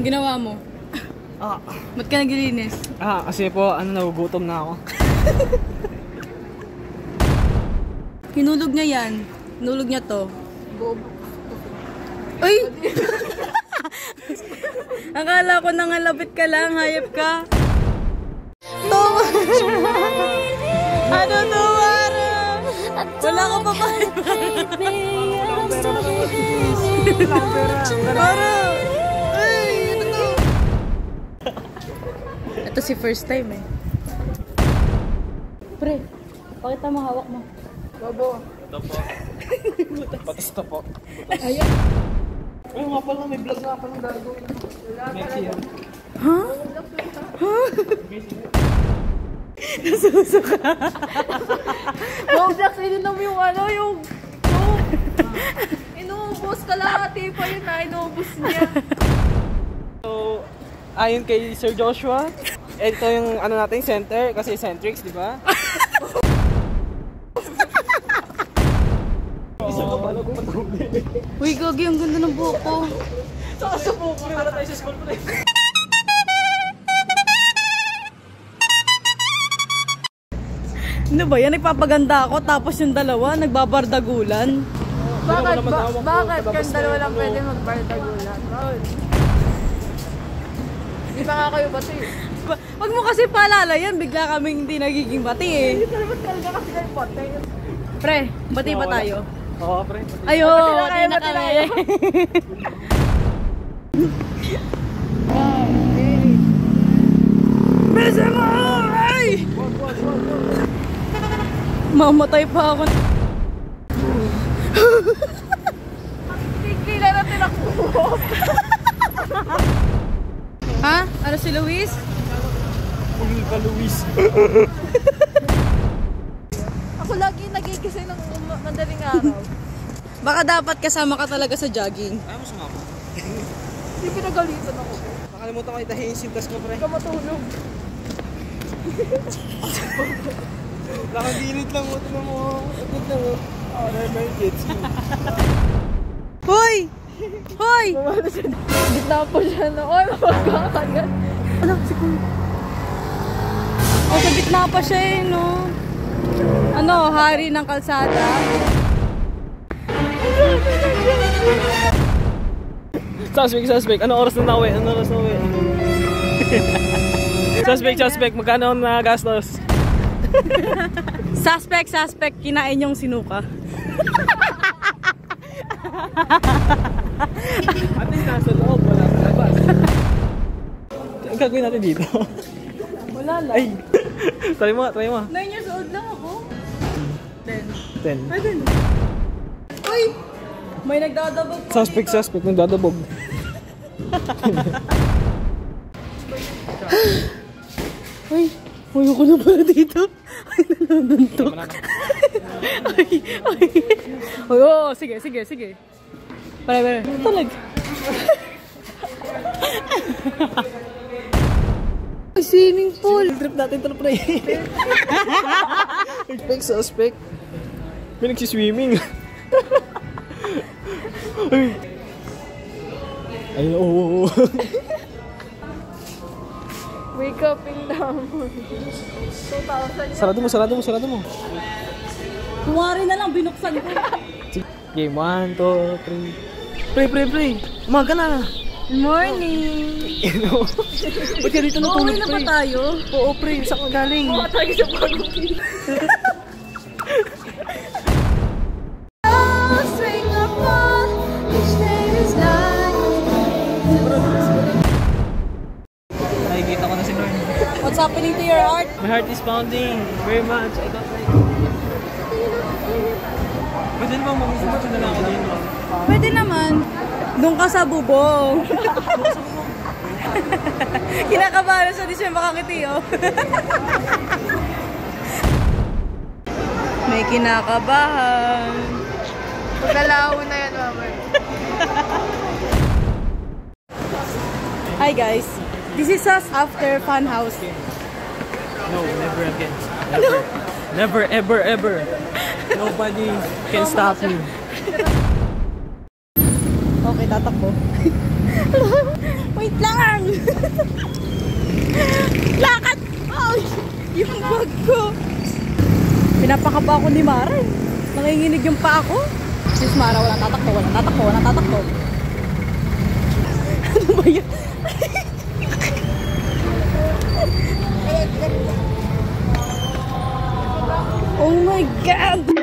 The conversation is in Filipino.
Anong ginawa mo? Ba't ka naglilinis? Kasi po, nagugutom na ako. Hinulog niya yan. Hinulog niya to. Ay! Akala ko nangalapit ka lang, hayop ka. Ano to, Mara? Wala ko pa pa. Mara! Ay, ano to? Ito si first time eh. Pre, pakita mo, hawak mo. Bobo. Ito po. Patas ito po. Ayan. Ay, nga pala, may vlog nga palang gagawin. Next year. Ha? Ha? Nasusuka. Roblox, ininom yung yung inuubos ka lang ate pa yun na, inuubos niya. So, ayon kay Sir Joshua, ito yung natin, center, kasi centrix, di ba? Uy, gagi, ang ganda ng buhok ko. Saka sa buhok ko, para tayo sa school pa rin. Ano ba yan? Nagpapaganda ako tapos yung dalawa nagbabardagulan. Bakit? Bakit? Kung dalawa lang pwede magbardagulan. Hindi pa nga kayo bati. Wag mo kasi paalala yan, bigla kaming hindi nagiging bati eh. Hindi talaga talaga kasi kayo bati. Pre, bati ba tayo? Oo, pre. Ayo, bati na kami. Besa mo! Ay! Mamatay pa ako. Kikila na tinakbo. Ha? Ano si Luis? Pugil ka, Luis. Ako lagi nagigising ng madaling araw. Baka dapat kasama ka talaga sa jogging. Ayaw mo sumama. Hindi pinagalitan ako. Nakalimutan ko itahin yung sintas ko, pre. Hindi ka matulog. Nakagilid lang mo, tinan mo. Agad lang mo. May kids. Hoy! Hoy! Gitna po siya na, oy, mapagkakagat. Ano? Si Kuya. Oh, sa gitna pa siya eh, no? Ano, hari ng kalsada? Suspect. Ano oras na nauwi? Suspect. Magkano na gastos? Suspect. Kinain yung sinuka. At least nasa loob, wala sa labas. Ang gagawin natin dito? Wala lang. Ay! Try mo. 9 years old lang ako. 10. Pwede na. Uy! May nagdadabog po Suspect, nagdadabog. Ay! Ayoko na pala dito. Ay, nanununtok. Ay. Oo, sige. Pare. Talag. Ay, swimming pool. Trip natin ito na pre. Suspect. May nagsiswimming. Ay, oo. Wake up in the morning. 2,000. Sarado mo. Kumari na lang, binuksan ko. Game 1, 2, 3. Pre. Umaga na. Good morning. Ba't ka dito natulog, Okay na ba tayo? Oo, pre. Saan ka galing? Oo, tayo sa bagong pila. Nakikita ko na si Lord. What's happening to your heart? My heart is pounding very much. I don't like it. Pwede naman mag-isip na lang ako dito. Pwede naman. Doon ka sa bubong. Kinakabahan siya, di siya makakiti, oh. May kinakabahan. Magdalaw na yan, mama. Hi guys, this is us after fun house. No, never again. Never, ever. Nobody can stop me. Okay, tatakbo. Wait lang Lakad! Ay! Yung bag ko. Pinapakaba ako ni Mara eh. Nanginginig yung pa ako. Sis Mara, walang tatakbo, walang tatakbo, walang tatakbo. Ano ba yan? Oh my God!